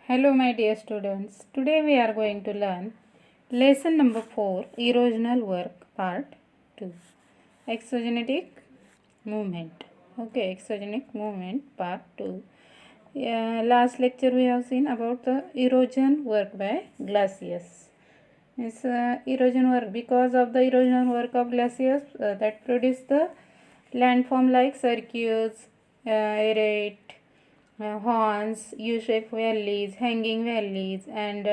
Hello my dear students. Today we are going to learn lesson number 4, erosional work part 2. Exogenetic movement. Okay, exogenic movement part 2. Last lecture we have seen about the erosion work by glaciers. It's erosion work because of the erosion work of glaciers that produce the landform like cirques, errate, horns, U-shaped valleys, hanging valleys, and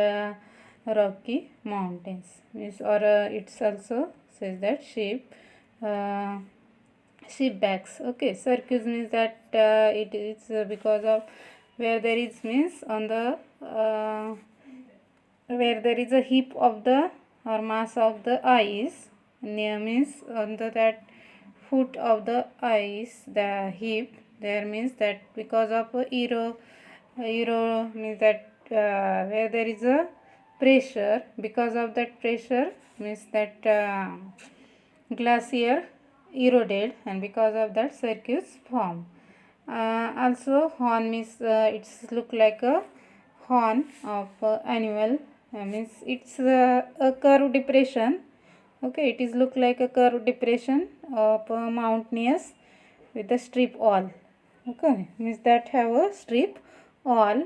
rocky mountains. Or it's also says that sheep backs. Okay, circus means that it is because of where there is means on the where there is a heap of the or mass of the ice near means on the that foot of the ice the heap there means that because of ero means that where there is a pressure, because of that pressure means that glacier eroded, and because of that circuits form. Also horn means it's look like a horn of animal, means it's a curved depression. Okay, it is look like a curved depression of mountainous with a strip wall. Okay, means that have a strip wall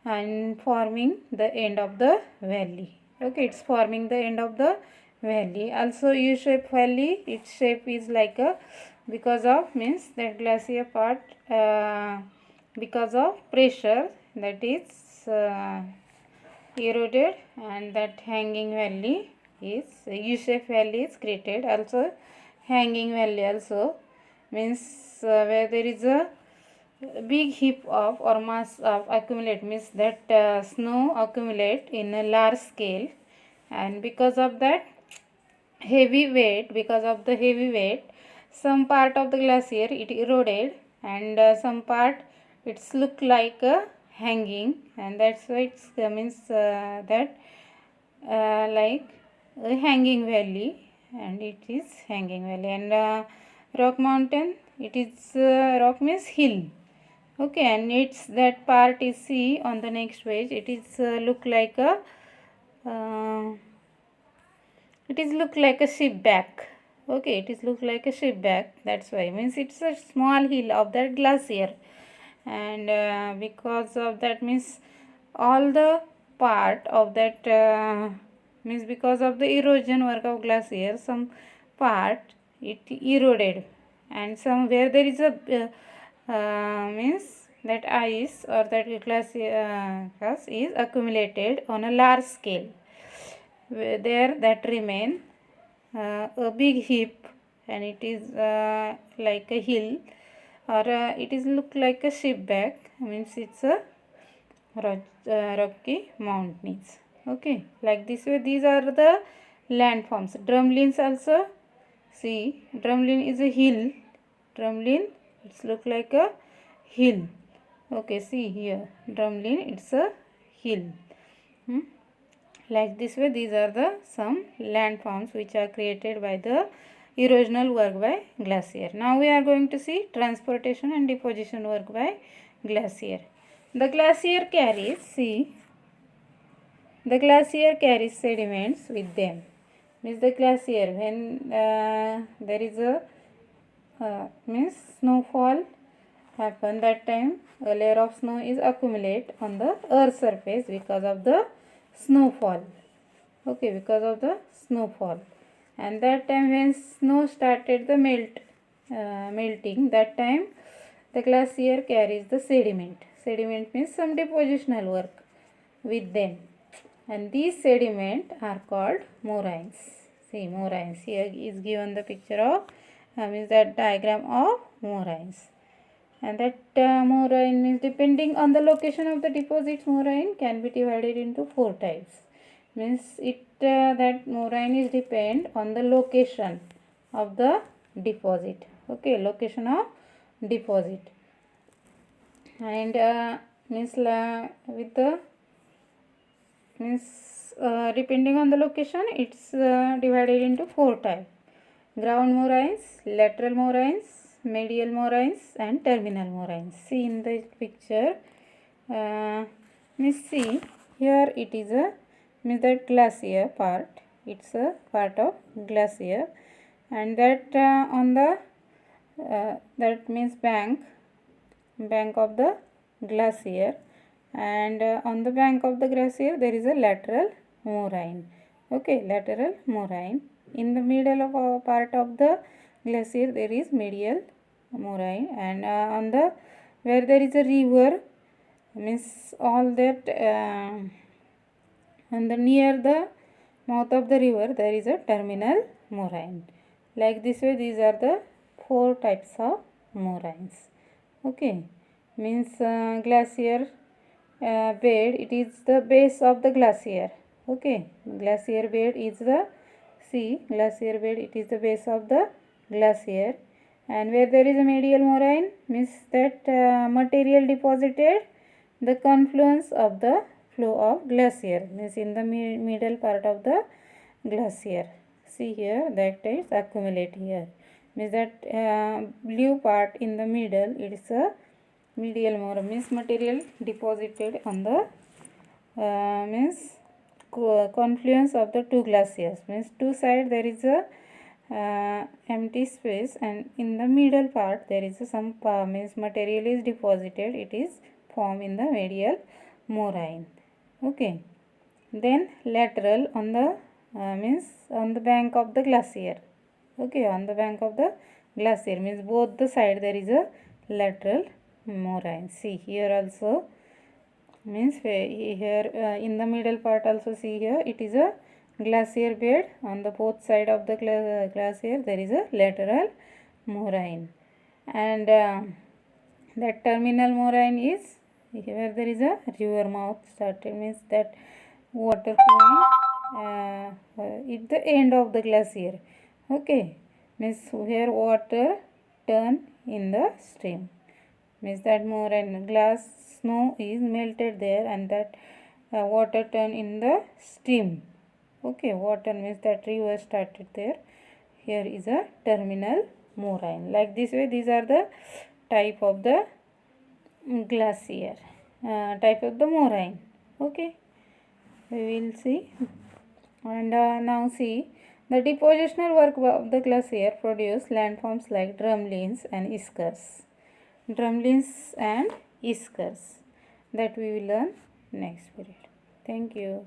and forming the end of the valley. Okay, it's forming the end of the valley. Also U-shaped valley, its shape is like a because of means that glacier part because of pressure that is eroded, and that hanging valley is U-shaped valley is created. Also hanging valley also means where there is a big heap of or mass of accumulate means that snow accumulate in a large scale, and because of that heavy weight, because of the heavy weight some part of the glacier it eroded, and some part it's look like a hanging, and that's why it's means that like a hanging valley, and it is hanging valley. And rock mountain, it is rock means hill. Okay, and it's that part is see on the next page, it is look like a it is look like a ship back. Okay, it is look like a ship back, that's why means it's a small hill of that glacier, and because of that means all the part of that means because of the erosion work of glacier some part it eroded, and somewhere there is a means that ice or that glacier is accumulated on a large scale. There that remain a big heap, and it is like a hill, or it is look like a ship back, means it's a rocky mountains. Okay, like this way these are the landforms. Drumlins also, see drumlin is a hill. Drumlin it's look like a hill. Okay, see here drumlin it's a hill. Like this way these are the some landforms which are created by the erosional work by glacier. Now we are going to see transportation and deposition work by glacier. The glacier carries, see, the glacier carries sediments with them. Means the glacier when there is a means snowfall happen, that time a layer of snow is accumulate on the earth surface because of the snowfall. Okay, because of the snowfall, and that time when snow started the melting, that time the glacier carries the sediment. Sediment means some depositional work with them, and these sediment are called moraines. See moraines, here is given the picture of means that diagram of moraines. And that moraine means depending on the location of the deposits, moraine can be divided into 4 types. Means it that moraine is depend on the location of the deposit. Okay, location of deposit, and means with the means depending on the location it's divided into 4 types: ground moraines, lateral moraines, medial moraines, and terminal moraines. See in the picture Means see here it is a means that glacier part. It's a part of glacier, and that on the that means bank of the glacier, and on the bank of the glacier there is a lateral moraine. Okay, lateral moraine. In the middle of a part of the glacier there is medial moraine, and on the where there is a river, means all that and the near the mouth of the river there is a terminal moraine. Like this way, these are the 4 types of moraines. Okay, means glacier bed, it is the base of the glacier. Okay, glacier bed is the glacier bed, it is the base of the glacier, and where there is a medial moraine means that material deposited the confluence of the flow of glacier, means in the middle part of the glacier. See here, that is accumulate here, means that blue part in the middle, it is a medial moraine, means material deposited on the means confluence of the 2 glaciers, means 2 side there is a empty space, and in the middle part there is some means material is deposited, it is formed in the medial moraine. Okay, then lateral on the means on the bank of the glacier. Okay, on the bank of the glacier means both the side there is a lateral moraine. See here also, means here in the middle part also, see here it is a glacier bed. On the both side of the glacier there is a lateral moraine, and that terminal moraine is where there is a river mouth started, means that water flowing at the end of the glacier. Okay, means where water turn in the stream, means that moraine glass snow is melted there, and that water turn in the stream. Okay, water means that river started there. Here is a terminal moraine. Like this way, these are the type of the glacier, type of the moraine. Okay, we will see, and now see the depositional work of the glacier produce landforms like drumlins and eskers. Drumlins and eskers, that we will learn next period. Thank you.